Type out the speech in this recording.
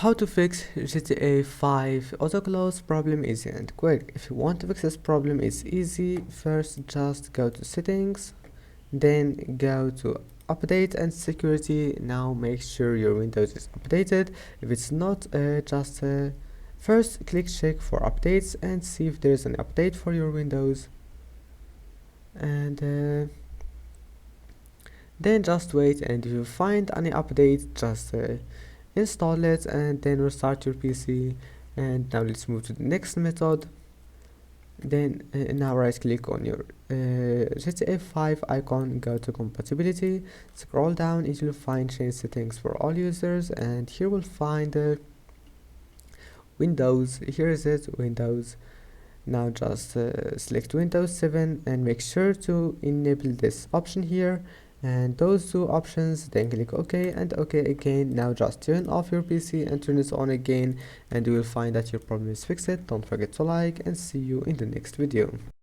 How to fix GTA 5 autoclose problem easy and quick. If you want to fix this problem, it's easy. First, just go to settings, then go to update and security. Now make sure your Windows is updated. If it's not, first click check for updates and see if there's an update for your Windows, and then just wait, and if you find any update, just install it and then restart your PC. And now let's move to the next method. Then now right click on your GTA 5 icon, go to compatibility, scroll down until you find change settings for all users, and here we'll find Windows. Here is it, Windows. Now just select Windows 7 and make sure to enable this option here and those two options, then click OK and OK again. Now just turn off your PC and turn it on again, and you will find that your problem is fixed. Don't forget to like, and see you in the next video.